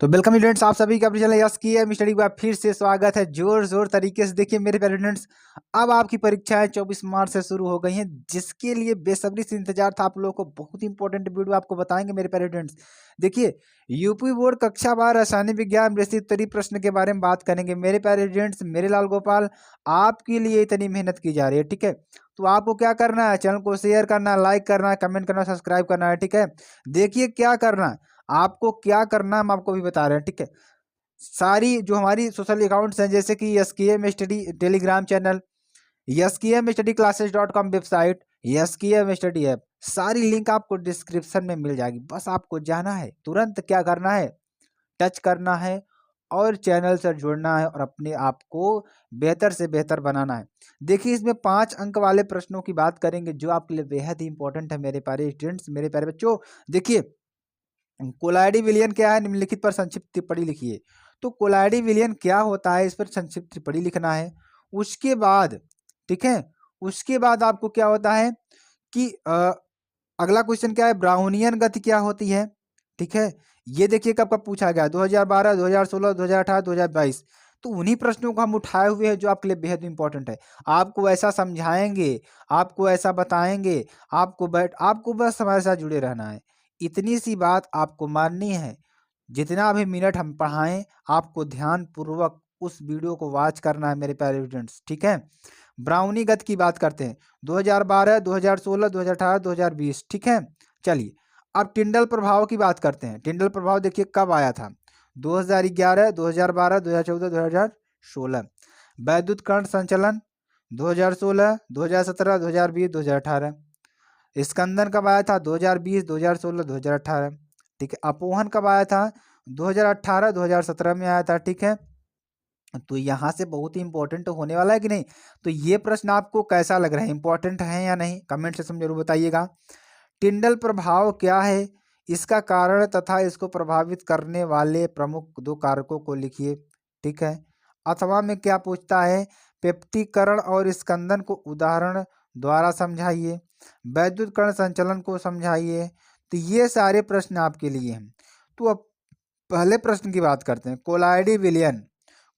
तो welcome students, आप सभी का अपने चैनल यस की है स्टडी का फिर से स्वागत है जोर जोर तरीके से। देखिए मेरे प्यारे स्टूडेंट्स, अब आपकी परीक्षाएं 24 मार्च से शुरू हो गई हैं, जिसके लिए बेसब्री से इंतजार था आप लोगों को। बहुत इंपॉर्टेंट वीडियो आपको बताएंगे मेरे प्यारे स्टूडेंट्स। देखिए यूपी बोर्ड कक्षा 12 रसायन विज्ञान विस्तृत उत्तरीय प्रश्न के बारे में बात करेंगे मेरे प्यारे स्टूडेंट्स। मेरे लाल गोपाल आपके लिए इतनी मेहनत की जा रही है, ठीक है। तो आपको क्या करना है, चैनल को शेयर करना है, लाइक करना है, कमेंट करना है, सब्सक्राइब करना है, ठीक है। देखिए क्या करना है, आपको क्या करना है हम आपको भी बता रहे हैं, ठीक है। सारी जो हमारी सोशल अकाउंट्स हैं, जैसे कि SKM study telegram channel, SKM study classes website, SKM study app, सारी लिंक आपको डिस्क्रिप्शन में मिल जाएगी। बस आपको जाना है, तुरंत क्या करना है, टच करना है और चैनल से जुड़ना है और अपने आप को बेहतर से बेहतर बनाना है। देखिए इसमें 5 अंक वाले प्रश्नों की बात करेंगे जो आपके लिए बेहद ही इंपॉर्टेंट है मेरे प्यारे स्टूडेंट्स, मेरे प्यारे बच्चों। देखिए कोलाइडी विलयन क्या है, निम्नलिखित पर संक्षिप्त टिप्पणी लिखिए। तो कोलाइडी विलयन क्या होता है, इस पर संक्षिप्त टिप्पणी लिखना है। उसके बाद, ठीक है, उसके बाद आपको क्या होता है कि अगला क्वेश्चन क्या है, ब्राउनियन गति क्या होती है, ठीक है। ये देखिए कब कब पूछा गया, 2012, 2016, 2018, 2022। तो उन्हीं प्रश्नों को हम उठाए हुए हैं जो आपके लिए बेहद इंपॉर्टेंट है। आपको ऐसा समझाएंगे, आपको ऐसा बताएंगे, आपको बस हमारे साथ जुड़े रहना है। इतनी सी बात आपको माननी है। जितना भी मिनट हम पढ़ाएं, आपको ध्यान पूर्वक उस वीडियो को वॉच करना है मेरे प्यारे स्टूडेंट्स, ठीक है। ब्राउनी गति की बात करते हैं, 2012, 2016, 2018, 2020, ठीक है। चलिए अब टिंडल प्रभाव की बात करते हैं। टिंडल प्रभाव देखिए कब आया था, 2011, 2012, 2014, 2016। वैद्युत कर्ण संचलन 2016, 2017, 2020, 2018। स्कंदन कब आया था, 2020, 2016, 2018, ठीक है। अपोहन कब आया था, 2018, 2017 में आया था, ठीक है। तो यहाँ से बहुत ही इंपॉर्टेंट होने वाला है कि नहीं। तो ये प्रश्न आपको कैसा लग रहा है, इंपॉर्टेंट है या नहीं, कमेंट सेक्शन में जरूर बताइएगा। टिंडल प्रभाव क्या है, इसका कारण तथा इसको प्रभावित करने वाले प्रमुख 2 कारकों को लिखिए, ठीक है। अथवा में क्या पूछता है, पेप्टीकरण और स्कंदन को उदाहरण द्वारा समझाइए, वैद्युत कर्ण संचलन को समझाइए। तो ये सारे प्रश्न आपके लिए हैं। तो अब पहले प्रश्न की बात करते हैं, कोलाइडी विलयन।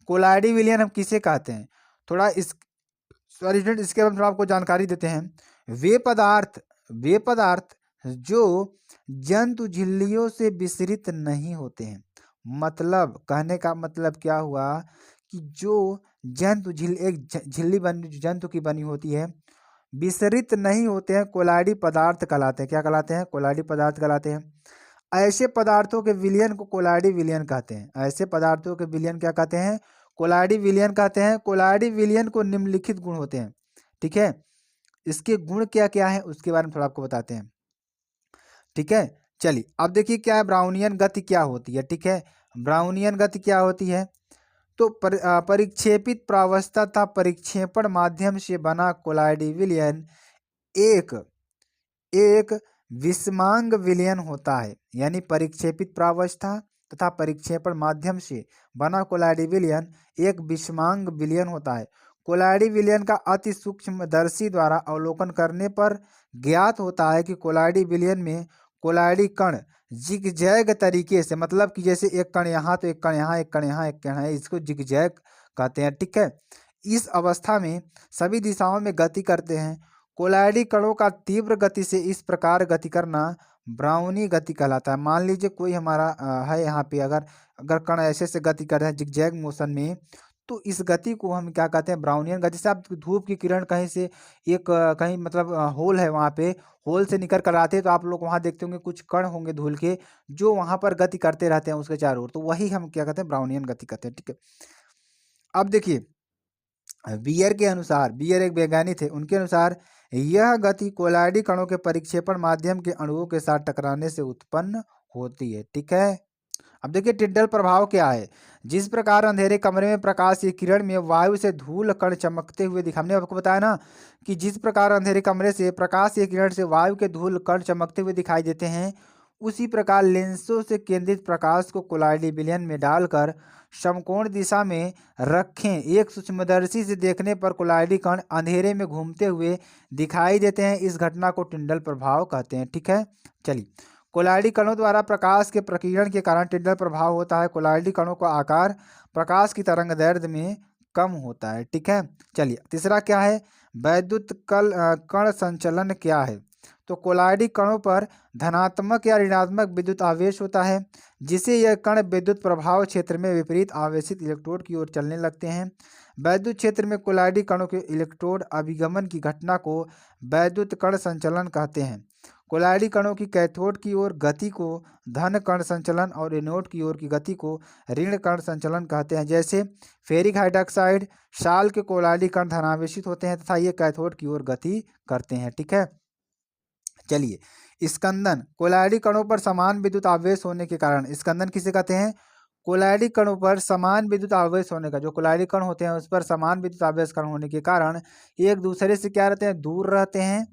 कोलाइडी विलयन हम किसे कहते हैं, थोड़ा इस सॉरी स्टूडेंट, इसके बारे में थोड़ा आपको जानकारी देते हैं। वे पदार्थ जो जंतु झिल्लियों से विसरित नहीं होते हैं। मतलब कहने का मतलब क्या हुआ कि जो जंतु झिल्ली जंतु की बनी होती है, विसरित नहीं होते हैं, कोलाइडी पदार्थ कहलाते हैं। क्या कहलाते हैं, कोलाइडी पदार्थ कहलाते हैं। ऐसे पदार्थों के विलयन को कोलाइडी विलयन कहते हैं। ऐसे पदार्थों के विलयन क्या कहते हैं, कोलाइडी विलयन कहते हैं। कोलाइडी विलयन को निम्नलिखित गुण होते हैं, ठीक है। इसके गुण क्या क्या है उसके बारे में थोड़ा आपको बताते हैं, ठीक है। चलिए अब देखिए क्या है, ब्राउनियन गति क्या होती है, ठीक है। ब्राउनियन गति क्या होती है, तो परिक्षेपित प्रावस्था तथा परिक्षेपण माध्यम से बना कोलाइडी विलयन एक एक विषमांग विलयन होता है। यानी परिक्षेपित प्रावस्था तथा परिक्षेपण माध्यम से बना कोलाइडी विलयन एक विषमांग विलयन होता है। कोलाइडी विलयन का अति सूक्ष्मदर्शी द्वारा अवलोकन करने पर ज्ञात होता है कि कोलाइडी विलयन में कोलाइडी कण जिगजैग तरीके से, मतलब कि जैसे एक कण यहाँ तो एक कण यहाँ, एक कण यहाँ, एक कण यहाँ, इसको जिगजैग कहते हैं, ठीक है। इस अवस्था में सभी दिशाओं में गति करते हैं। कोलाइडी कणों का तीव्र गति से इस प्रकार गति करना ब्राउनी गति कहलाता है। मान लीजिए कोई हमारा है यहाँ पे, अगर अगर कण ऐसे से गति कर रहे हैं जिगजैग मोशन में, तो इस गति को हम क्या कहते हैं, ब्राउनियन गति। से आप धूप की किरण कहीं से कहीं मतलब होल है वहाँ पे, होल से निकल कर आते हैं तो आप लोग वहाँ देखते होंगे कुछ कण होंगे धूल के जो वहाँ पर गति करते रहते हैं उसके चारों ओर, तो वही हम क्या कहते हैं, ब्राउनियन गति कहते हैं, ठीक है। अब देखिए बियर के अनुसार, बियर एक वैज्ञानिक थे, उनके अनुसार यह गति कोलाइडी कणों के परिक्षेपण माध्यम के अणुओं के साथ टकराने से उत्पन्न होती है, ठीक है। अब देखिए टिंडल प्रभाव क्या है, जिस प्रकार अंधेरे कमरे में प्रकाश की किरण में वायु से धूल कण चमकते हुए हमने आपको बताया ना कि जिस प्रकार अंधेरे कमरे से प्रकाश की किरण से वायु के धूल कण चमकते हुए दिखाई देते हैं, उसी प्रकार लेंसों से केंद्रित प्रकाश को कोलाइडी विलयन में डालकर समकोण दिशा में रखें। एक सूक्ष्मदर्शी से देखने पर कोलाइडी कण अंधेरे में घूमते हुए दिखाई देते हैं। इस घटना को टिंडल प्रभाव कहते हैं, ठीक है। चलिए कोलाइडी कणों द्वारा प्रकाश के प्रकीर्णन के कारण टिंडल प्रभाव होता है। कोलाइडी कणों का आकार प्रकाश की तरंगदैर्ध्य में कम होता है। ठीक है, चलिए तीसरा क्या है, वैद्युत कण संचलन क्या है। तो कोलाइडी कणों पर धनात्मक या ऋणात्मक विद्युत आवेश होता है, जिसे यह कण विद्युत प्रभाव क्षेत्र में विपरीत आवेशित इलेक्ट्रोड की ओर चलने लगते हैं। वैद्युत क्षेत्र में कोलाइडी कणों के इलेक्ट्रोड अभिगमन की घटना को वैद्युत कण संचलन कहते हैं। कोलाइडी कणों की कैथोड की ओर गति को धन कण संचलन और एनोड की ओर की गति को ऋण कण संचलन कहते हैं। जैसे फेरिक हाइड्रोक्साइड साल के कोलाइडी कण धनावेशित होते हैं तथा ये कैथोड की ओर गति करते हैं। ठीक है, चलिए स्कंदन, कोलाइडी कणों पर समान विद्युत आवेश होने के कारण, स्कंदन किसे कहते हैं, कोलाइडी कणों पर समान विद्युत आवेश होने का, जो कोलाइडी कण होते हैं उस पर समान विद्युत आवेश कण होने के कारण एक दूसरे से क्या रहते हैं, दूर रहते हैं।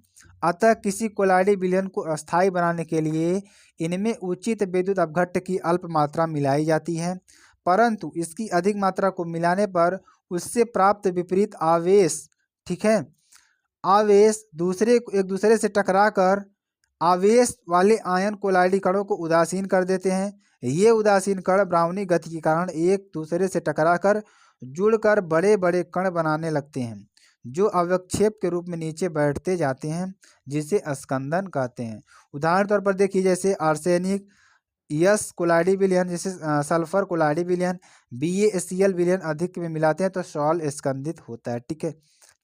अतः किसी कोलाइडी विलयन को अस्थायी बनाने के लिए इनमें उचित विद्युत अपघट्ट की अल्प मात्रा मिलाई जाती है, परंतु इसकी अधिक मात्रा को मिलाने पर उससे प्राप्त विपरीत आवेश, ठीक है, आवेश एक दूसरे से टकराकर आवेश वाले आयन कोलाइडी कणों को उदासीन कर देते हैं। ये उदासीन कण ब्राउनी गति के कारण एक दूसरे से टकराकर जुड़कर बड़े बड़े कण बनाने लगते हैं, जो अवक्षेप के रूप में नीचे बैठते जाते हैं, जिसे स्कंदन कहते हैं। उदाहरण तौर पर देखिए, जैसे आर्सेनिक यस कोलाइडी विलयन, जैसे सल्फर कोलाइडी विलयन, BaCl विलयन अधिक में मिलाते हैं तो सॉल स्कंदित होता है। ठीक है,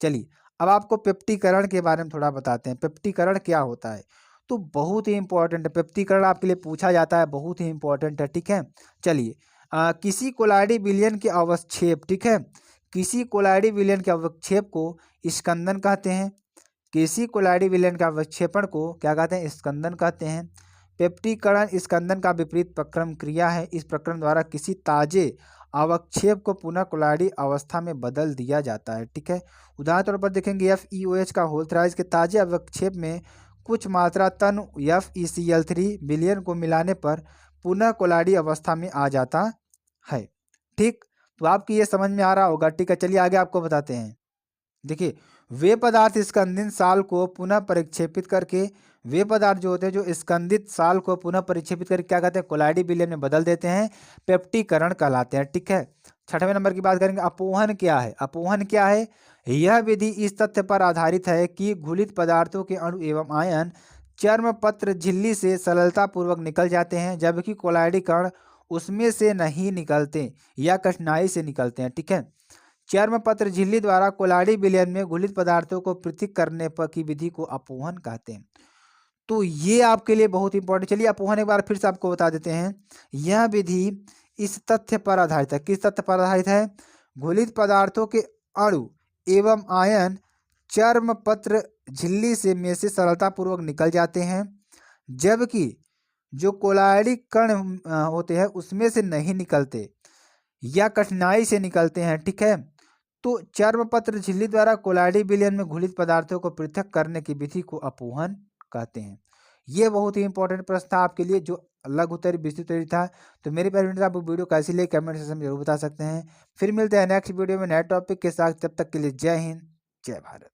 चलिए अब आपको पेप्टीकरण के बारे में थोड़ा बताते हैं। पेप्टीकरण क्या होता है, तो बहुत ही इंपॉर्टेंट है। पेप्टीकरण आपके लिए पूछा जाता है, बहुत ही इंपॉर्टेंट है। ठीक है, चलिए किसी कोलाइडी विलयन के अवक्षेप, ठीक है, किसी कोलाइडी विलयन के अवक्षेप को स्कंदन कहते हैं। किसी कोलाइडी विलयन के अवक्षेपण को क्या कहते हैं, स्कंदन कहते हैं। पेप्टीकरण स्कंदन का विपरीत प्रक्रम क्रिया है। इस प्रक्रम द्वारा किसी ताजे अवक्षेप को पुनः कोलाइडी अवस्था में बदल दिया जाता है। ठीक है, उदाहरण तौर पर देखेंगे FeOH का होल थ्राइज के ताजे अवक्षेप में कुछ मात्रा तन FeCl3 विलयन को मिलाने पर पुनः कोलाइडी अवस्था में आ जाता है। ठीक, तो आपकी ये समझ में आ रहा होगा। ठीक है, चलिए आगे आपको बताते हैं। देखिए, वे पदार्थ स्कंदित साल को पुनः परिक्षेपित करके, वे पदार्थ जो होते हैं जो स्कंदित साल को पुनः परिक्षेपित करके क्या कहते हैं, कोलाइडी विलयन में बदल देते हैं, पेप्टीकरण कहलाते हैं। ठीक है, 6वें नंबर की बात करेंगे, अपोहन क्या है। अपोहन क्या है, यह विधि इस तथ्य पर आधारित है कि घुलित पदार्थों के अणु एवं आयन चर्म पत्र झिल्ली से सरलता पूर्वक निकल जाते हैं, जबकि कोलाइडी कण उसमें से नहीं निकलते या कठिनाई से निकलते हैं। ठीक है, चर्म पत्र झिल्ली द्वारा कोलाइडी विलयन में घुलित पदार्थों को पृथक करने पर की विधि को अपोहन कहते हैं। तो ये आपके लिए बहुत इंपॉर्टेंट। चलिए अपोहन एक बार फिर से आपको बता देते हैं। यह विधि इस तथ्य पर आधारित है, किस तथ्य पर आधारित है, घुलित पदार्थों के अणु एवं आयन चर्म पत्र झिल्ली से में से सरलतापूर्वक निकल जाते हैं, जबकि जो कोलाइडी कण होते हैं उसमें से नहीं निकलते या कठिनाई से निकलते हैं। ठीक है, तो चर्मपत्र झिल्ली द्वारा कोलाइडी विलयन में घुलित पदार्थों को पृथक करने की विधि को अपोहन कहते हैं। ये बहुत ही इंपॉर्टेंट प्रश्न था आपके लिए, जो लघु उत्तरीय विस्तृत उत्तरीय था। तो मेरे प्यारे फ्रेंड्स, आपको वीडियो कैसी लगी कमेंट सेक्शन में जरूर बता सकते हैं। फिर मिलते हैं नेक्स्ट वीडियो में नए टॉपिक के साथ, तब तक के लिए जय हिंद, जय भारत।